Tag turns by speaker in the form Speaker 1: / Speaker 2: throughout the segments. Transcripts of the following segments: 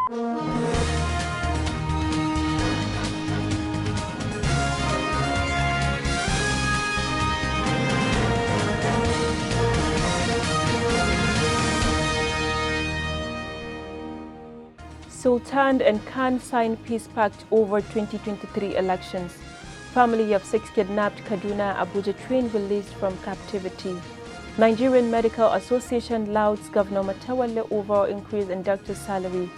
Speaker 1: Sultan and Khan sign peace pact over 2023 elections. Family of 6 kidnapped Kaduna Abuja train released from captivity. Nigerian Medical Association louds Governor Matawalle over increase in doctor's salary.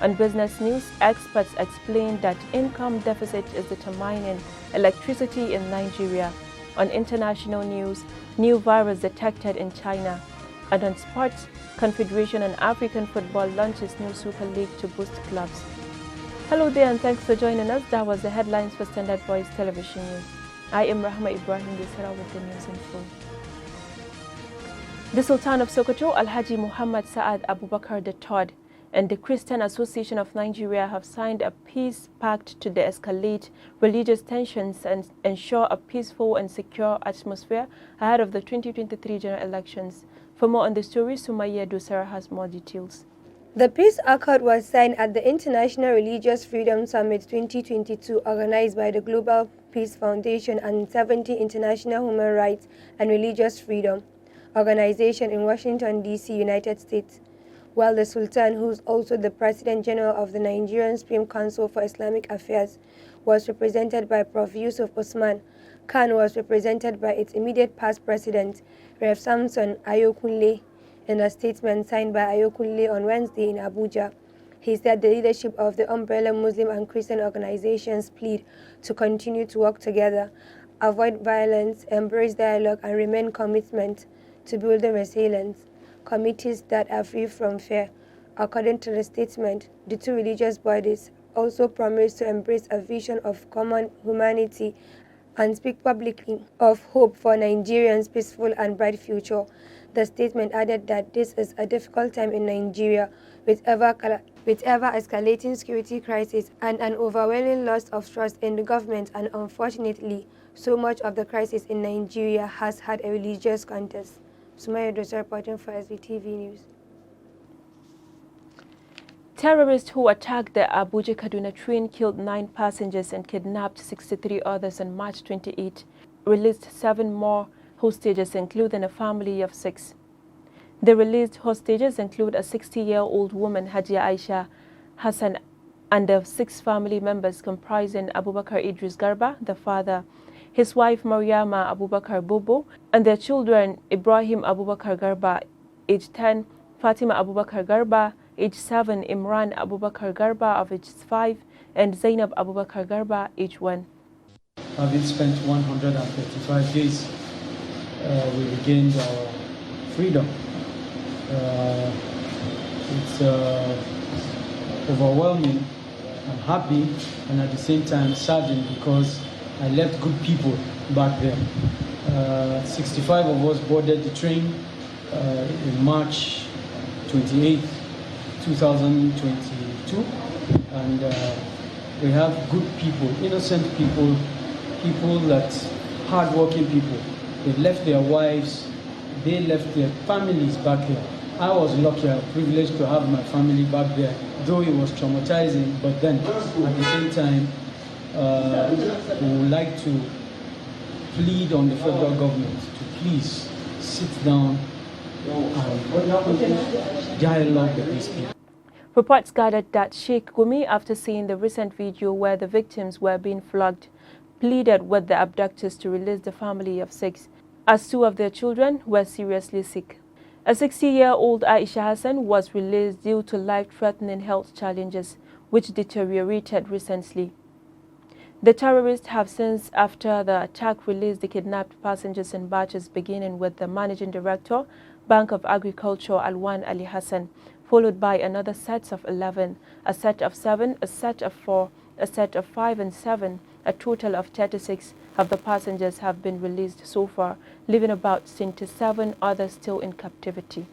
Speaker 1: On business news, experts explain that income deficit is determining electricity in Nigeria. On international news, new virus detected in China. And on sports, Confederation and African Football launches new Super League to boost clubs. Hello there and thanks for joining us. That was the headlines for Standard Voice Television News. I am Rahma Ibrahim Desara with the news info. The Sultan of Sokoto, Alhaji Muhammad Saad Abubakar III, and the Christian Association of Nigeria have signed a peace pact to de-escalate religious tensions and ensure a peaceful and secure atmosphere ahead of the 2023 general elections. For more on the story, Sumaya Dosara has more details.
Speaker 2: The peace accord was signed at the International Religious Freedom Summit 2022 organized by the Global Peace Foundation and 70 International Human Rights and Religious Freedom Organization in Washington, D.C., United States. While the Sultan, who is also the President General of the Nigerian Supreme Council for Islamic Affairs, was represented by Prof. Yusuf Usman, Khan was represented by its immediate past president, Rev. Samson Ayokunle. In a statement signed by Ayokunle on Wednesday in Abuja, he said the leadership of the umbrella Muslim and Christian organizations plead to continue to work together, avoid violence, embrace dialogue, and remain commitment to building resilience. Committees that are free from fear. According to the statement, the two religious bodies also promise to embrace a vision of common humanity and speak publicly of hope for Nigerians' peaceful and bright future. The statement added that this is a difficult time in Nigeria with ever escalating security crisis and an overwhelming loss of trust in the government, and unfortunately, so much of the crisis in Nigeria has had a religious context. Sumaya Dosa reporting for SBTV News.
Speaker 1: Terrorists who attacked the Abuja Kaduna train killed 9 passengers and kidnapped 63 others on March 28, released 7 more hostages, including a family of 6. The released hostages include a 60-year-old woman, Hajia Aisha Hassan, and the 6 family members comprising Abubakar Idris Garba, the father, his wife Mariama Abubakar Bobo, and their children Ibrahim Abubakar Garba, age 10, Fatima Abubakar Garba, age 7, Imran Abubakar Garba of age 5, and Zainab Abubakar Garba, age 1.
Speaker 3: Having spent 135 days, we regained our freedom. It's overwhelming. I'm happy and at the same time saddened because I left good people back there. 65 of us boarded the train in March 28th, 2022, and we have good people, innocent people, people that hard-working people. They left their wives, they left their families back here. I was lucky, I was privileged to have my family back there, though it was traumatizing, but then at the same time, we would like to plead on the federal government to please sit down and dialogue with these people.
Speaker 1: Reports gathered that Sheikh Gumi, after seeing the recent video where the victims were being flogged, pleaded with the abductors to release the family of 6, as 2 of their children were seriously sick. A 60-year-old Aisha Hassan was released due to life-threatening health challenges, which deteriorated recently. The terrorists have since, after the attack, released the kidnapped passengers in batches, beginning with the managing director, Bank of Agriculture, Alwan Ali Hassan, followed by another set of 11, a set of 7, a set of 4, a set of 5 and 7. A total of 36 of the passengers have been released so far, leaving about 27 others still in captivity.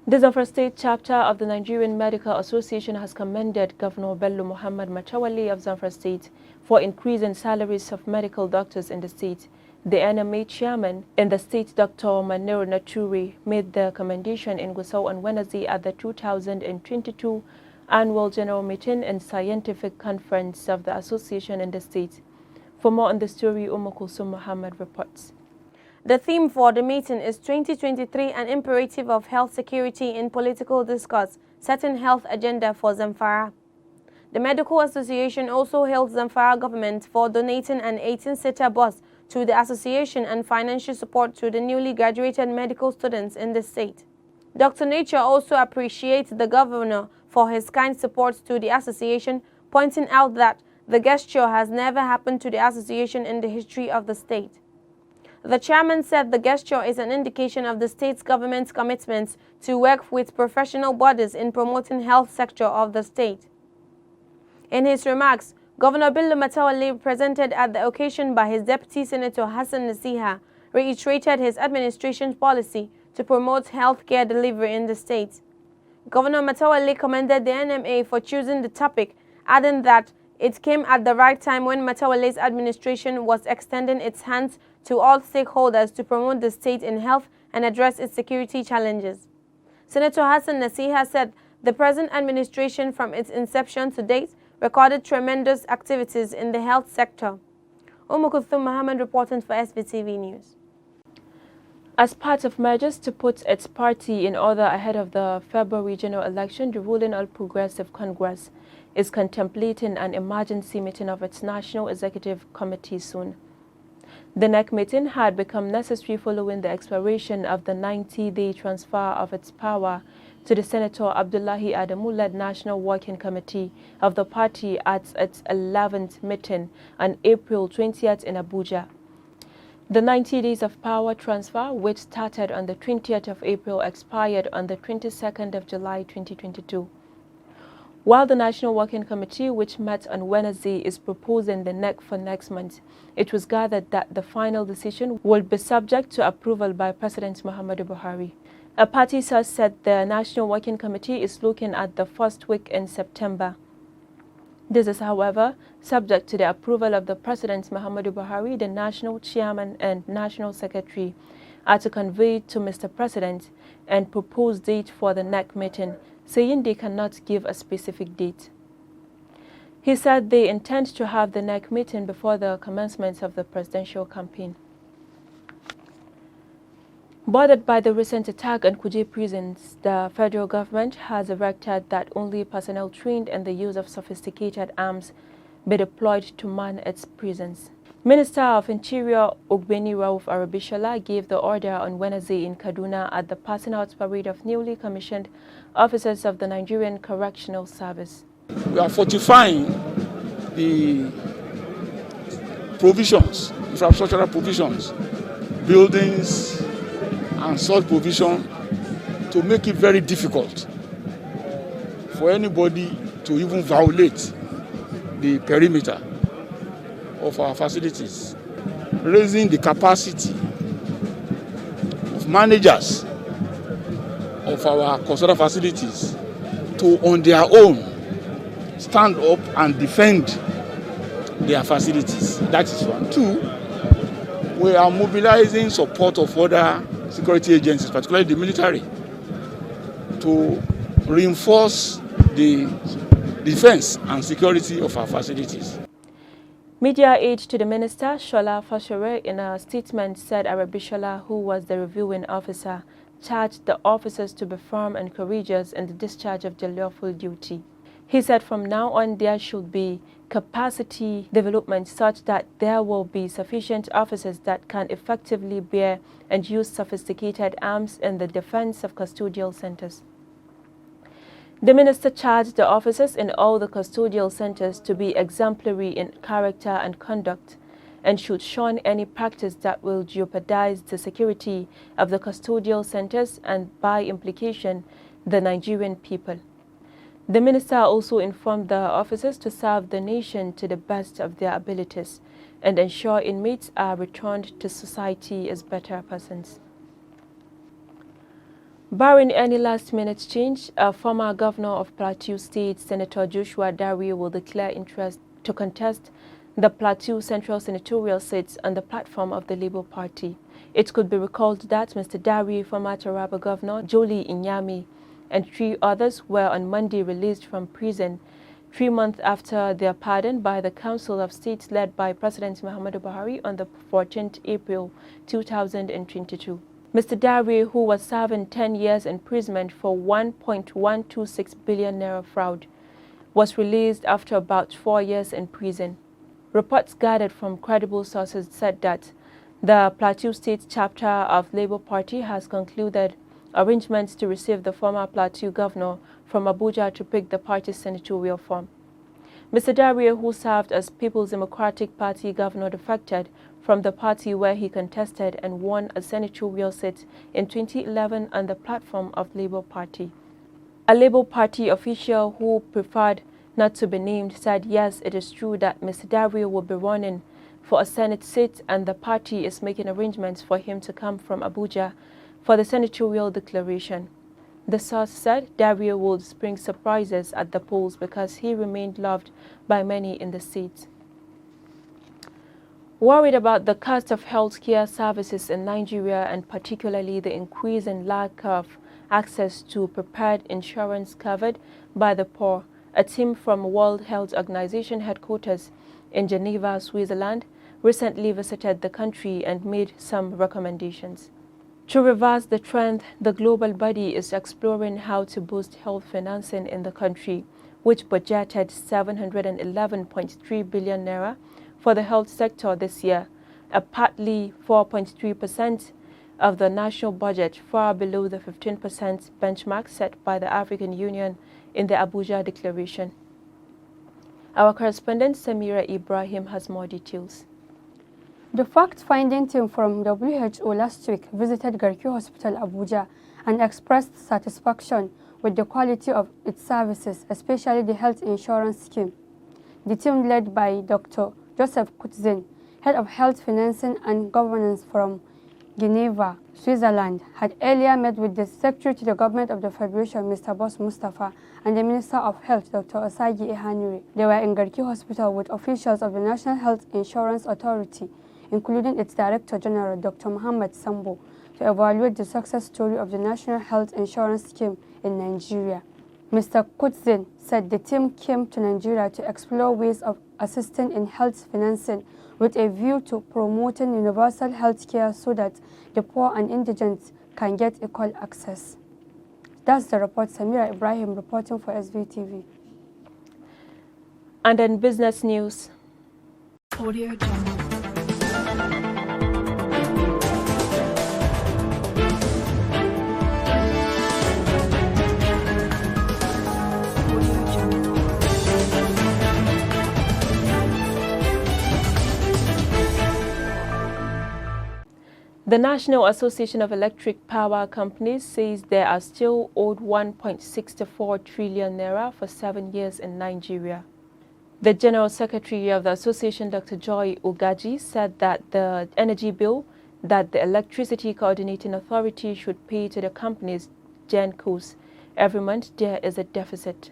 Speaker 1: The Zamfara State chapter of the Nigerian Medical Association has commended Governor Bello Muhammad Matawalle of Zamfara State for increasing salaries of medical doctors in the state. The NMA chairman in the state, Dr. Manero Naturi, made the commendation in Gusau on Wednesday at the 2022 Annual General Meeting and Scientific Conference of the Association in the state. For more on the story, Kulsum Muhammad reports.
Speaker 4: The theme for the meeting is 2023, an imperative of health security in political discourse, setting health agenda for Zamfara. The Medical Association also hailed Zamfara government for donating an 18-seater bus to the association and financial support to the newly graduated medical students in the state. Dr. Nature also appreciates the governor for his kind support to the association, pointing out that the gesture has never happened to the association in the history of the state. The chairman said the gesture is an indication of the state's government's commitments to work with professional bodies in promoting health sector of the state. In his remarks, Governor Bello Matawalle, presented at the occasion by his Deputy Senator Hassan Nasiha, reiterated his administration's policy to promote health care delivery in the state. Governor Matawalle commended the NMA for choosing the topic, adding that it came at the right time when Matawalle's administration was extending its hands to all stakeholders to promote the state in health and address its security challenges. Senator Hassan Nasiha said the present administration from its inception to date recorded tremendous activities in the health sector. Kulsum Muhammad reporting for SBTV News.
Speaker 1: As part of measures to put its party in order ahead of the February general election, the ruling All Progressive Congress is contemplating an emergency meeting of its National Executive Committee soon. The NEC meeting had become necessary following the expiration of the 90-day transfer of its power to the Senator Abdullahi Adamu-led National Working Committee of the party at its 11th meeting on April 20th in Abuja. The 90 days of power transfer, which started on the 20th of April, expired on the 22nd of July 2022. While the National Working Committee, which met on Wednesday, is proposing the NEC for next month, it was gathered that the final decision will be subject to approval by President Muhammadu Buhari. A party source said the National Working Committee is looking at the first week in September. This is, however, subject to the approval of the President Muhammadu Buhari. The National Chairman and National Secretary are to convey to Mr. President and propose date for the NEC meeting, saying they cannot give a specific date. He said they intend to have the NEC meeting before the commencement of the presidential campaign. Bothered by the recent attack on Kuje prisons, the federal government has directed that only personnel trained in the use of sophisticated arms be deployed to man its prisons. Minister of Interior Ogbeni Rauf Arabishola gave the order on Wednesday in Kaduna at the passing out parade of newly commissioned officers of the Nigerian Correctional Service.
Speaker 5: We are fortifying the provisions, infrastructural provisions, buildings and such provision to make it very difficult for anybody to even violate the perimeter of our facilities, raising the capacity of managers of our custodial facilities to, on their own, stand up and defend their facilities. That is one. Two, we are mobilizing support of other security agencies, particularly the military, to reinforce the defense and security of our facilities.
Speaker 1: Media aide to the minister, Shola Fashere, in a statement said Arabishola, who was the reviewing officer, charged the officers to be firm and courageous in the discharge of their lawful duty. He said from now on there should be capacity development such that there will be sufficient officers that can effectively bear and use sophisticated arms in the defense of custodial centers. The minister charged the officers in all the custodial centers to be exemplary in character and conduct and should shun any practice that will jeopardize the security of the custodial centers and, by implication, the Nigerian people. The minister also informed the officers to serve the nation to the best of their abilities and ensure inmates are returned to society as better persons. Barring any last-minute change, a former governor of Plateau State, Senator Joshua Dare, will declare interest to contest the Plateau Central senatorial seats on the platform of the Labour Party. It could be recalled that Mr. Dari, former Taraba Governor, Jolie Inyami, and 3 others were on Monday released from prison 3 months after their pardon by the Council of State led by President Muhammadu Buhari on the 14th April 2022. Mr. Dari, who was serving 10 years imprisonment for 1.126 billion naira fraud, was released after about 4 years in prison. Reports gathered from credible sources said that the Plateau State chapter of Labour Party has concluded arrangements to receive the former Plateau governor from Abuja to pick the party's senatorial form. Mr. Dari, who served as People's Democratic Party governor, defected from the party where he contested and won a senatorial seat in 2011 on the platform of Labour Party. A Labour Party official who preferred not to be named said yes, it is true that Mr. Dari will be running for a Senate seat and the party is making arrangements for him to come from Abuja for the senatorial declaration. The source said Dario would bring surprises at the polls because he remained loved by many in the seat. Worried about the cost of healthcare services in Nigeria and particularly the increasing lack of access to prepared insurance covered by the poor, a team from World Health Organization headquarters in Geneva, Switzerland, recently visited the country and made some recommendations. To reverse the trend, the global body is exploring how to boost health financing in the country, which budgeted 711.3 billion naira for the health sector this year, a partly 4.3% of the national budget, far below the 15% benchmark set by the African Union in the Abuja Declaration. Our correspondent Samira Ibrahim has more details.
Speaker 6: The fact-finding team from WHO last week visited Garki Hospital, Abuja, and expressed satisfaction with the quality of its services, especially the health insurance scheme. The team, led by Dr. Joseph Kutzin, head of health financing and governance from Geneva, Switzerland, had earlier met with the Secretary to the Government of the Federation, Mr. Boss Mustafa, and the Minister of Health, Dr. Osagi Ehanire. They were in Garki Hospital with officials of the National Health Insurance Authority, including its Director General, Dr. Muhammad Sambo, to evaluate the success story of the National Health Insurance Scheme in Nigeria. Mr. Kutzin said the team came to Nigeria to explore ways of assisting in health financing with a view to promoting universal health care so that the poor and indigent can get equal access. That's the report. Samira Ibrahim reporting for SVTV.
Speaker 1: And in business news,
Speaker 7: Audio Jungle.
Speaker 1: the National Association of Electric Power Companies says they are still owed 1.64 trillion naira for 7 years in Nigeria. The General Secretary of the association, Dr. Joy Ogaji, said that the energy bill that the Electricity Coordinating Authority should pay to the companies, GenCos, every month there is a deficit.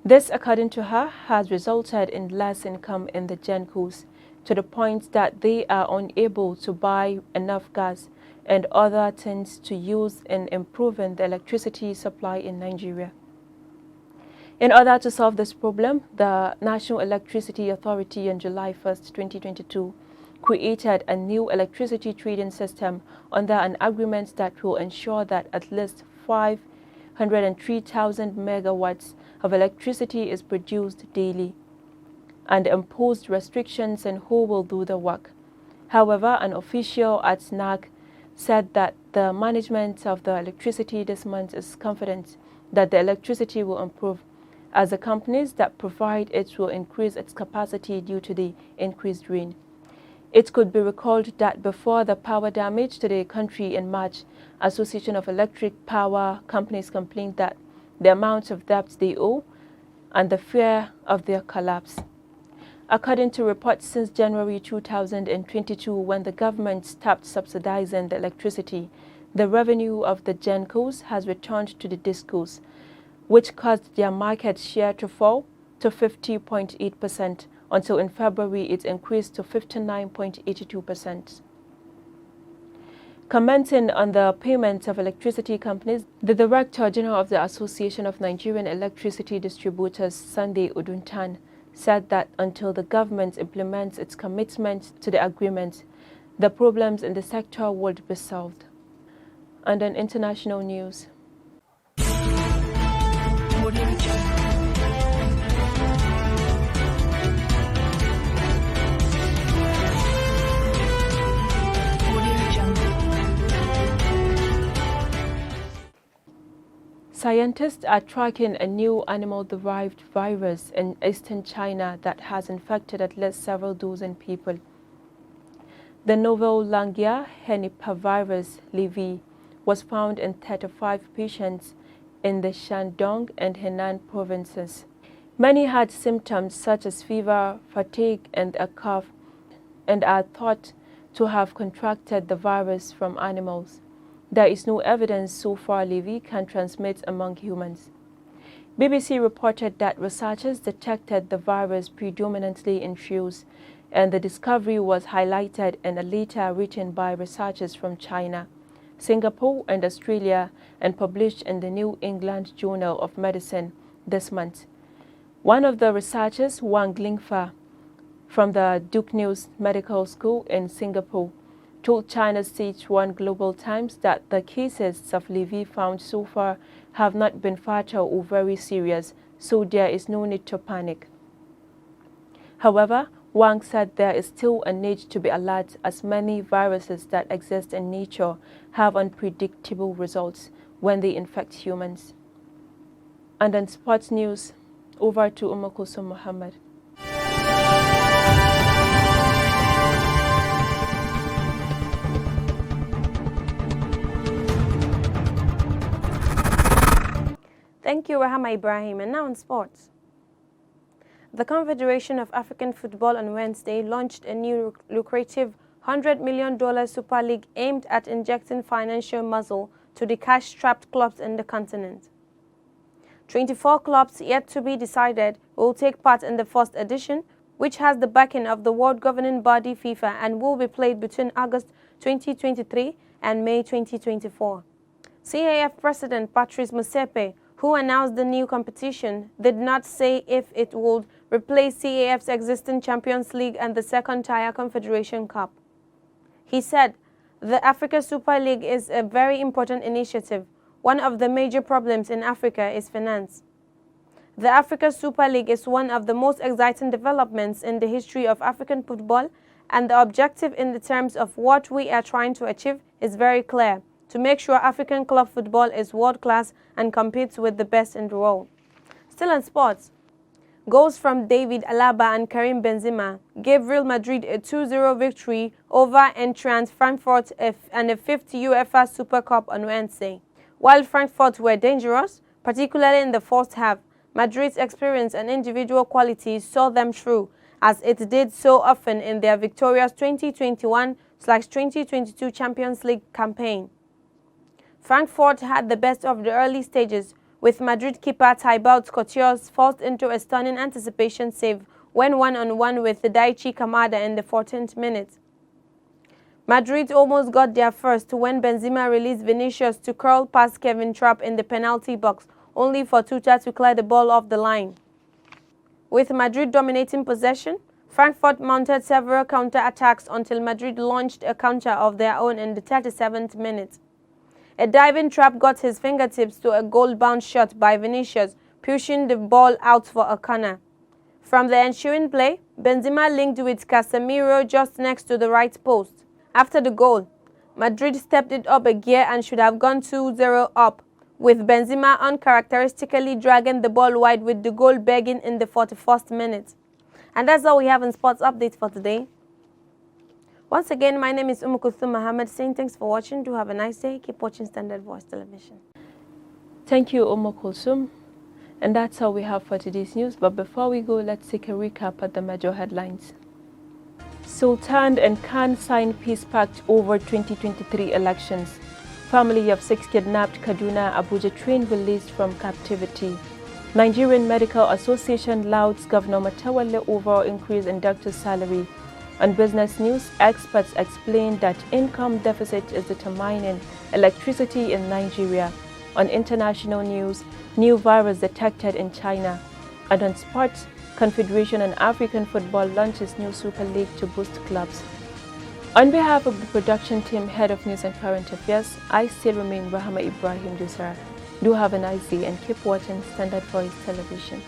Speaker 1: This, according to her, has resulted in less income in the GenCos, to the point that they are unable to buy enough gas and other things to use in improving the electricity supply in Nigeria. In order to solve this problem, the National Electricity Authority on July 1, 2022, created a new electricity trading system under an agreement that will ensure that at least 503,000 megawatts of electricity is produced daily, and imposed restrictions on who will do the work. However, an official at SNAC said that the management of the electricity this month is confident that the electricity will improve, as the companies that provide it will increase its capacity due to the increased rain. It could be recalled that before the power damage to the country in March, Association of Electric Power Companies complained that the amount of debt they owe and the fear of their collapse. According to reports since January 2022, when the government stopped subsidizing the electricity, the revenue of the GenCos has returned to the DISCOs, which caused their market share to fall to 50.8% until in February it increased to 59.82%. Commenting on the payment of electricity companies, the Director General of the Association of Nigerian Electricity Distributors, Sunday Uduntan, said that until the government implements its commitment to the agreement, the problems in the sector would be solved. And on international news, scientists are tracking a new animal-derived virus in eastern China that has infected at least several dozen people. The novel Langia henipavirus levi was found in 35 patients in the Shandong and Henan provinces. Many had symptoms such as fever, fatigue, and a cough, and are thought to have contracted the virus from animals. There is no evidence so far levi can transmit among humans. BBC reported that researchers detected the virus predominantly in shrews, and the discovery was highlighted in a letter written by researchers from China, Singapore, and Australia, and published in the New England Journal of Medicine this month. One of the researchers, Wang Lingfa, from the Duke News Medical School in Singapore, told China's Stage 1 Global Times that the cases of levi found so far have not been fatal or very serious, so there is no need to panic. However, Wang said there is still a need to be alert, as many viruses that exist in nature have unpredictable results when they infect humans. And on sports news, over to Kulsum Mohammed.
Speaker 4: Thank you, Rahama Ibrahim. And now in sports. The Confederation of African Football on Wednesday launched a new lucrative $100 million Super League aimed at injecting financial muscle to the cash-strapped clubs in the continent. 24 clubs, yet to be decided, will take part in the first edition, which has the backing of the world governing body FIFA and will be played between August 2023 and May 2024. CAF President Patrice Motsepe, who announced the new competition, did not say if it would replace CAF's existing Champions League and the second-tier Confederation Cup. He said, "The Africa Super League is a very important initiative. One of the major problems in Africa is finance. The Africa Super League is one of the most exciting developments in the history of African football, and the objective in the terms of what we are trying to achieve is very clear: to make sure African club football is world-class and competes with the best in the world." Still in sports, goals from David Alaba and Karim Benzema gave Real Madrid a 2-0 victory over Eintracht Frankfurt and a fifth UEFA Super Cup on Wednesday. While Frankfurt were dangerous, particularly in the first half, Madrid's experience and individual qualities saw them through, as it did so often in their victorious 2021/2022 Champions League campaign. Frankfurt had the best of the early stages, with Madrid keeper Thibaut Courtois forced into a stunning anticipation save when one-on-one with Daichi Kamada in the 14th minute. Madrid almost got their first when Benzema released Vinicius to curl past Kevin Trapp in the penalty box, only for Tuta to clear the ball off the line. With Madrid dominating possession, Frankfurt mounted several counter-attacks until Madrid launched a counter of their own in the 37th minute. A diving Trapp got his fingertips to a goal-bound shot by Vinicius, pushing the ball out for a corner. From the ensuing play, Benzema linked with Casemiro just next to the right post. After the goal, Madrid stepped it up a gear and should have gone 2-0 up, with Benzema uncharacteristically dragging the ball wide with the goal begging in the 41st minute. And that's all we have in Sports Update for today. Once again, my name is Kulsum Mohammed, saying thanks for watching. Do have a nice day. Keep watching Standard Voice Television.
Speaker 1: Thank you, Kulsum. And that's all we have for today's news. But before we go, let's take a recap at the major headlines. Sultan and Khan sign peace pact over 2023 elections. Family of 6 kidnapped Kaduna Abuja train released from captivity. Nigerian Medical Association louds Governor Matawalle overall increase in doctors' salary. On business news, experts explain that income deficit is determining electricity in Nigeria. On international news, new virus detected in China. And on sports, Confederation and African Football launches new Super League to boost clubs. On behalf of the production team, Head of News and Current Affairs, I still remain Rahama Ibrahim Dusara. Do have a nice day and keep watching Standard Voice Television.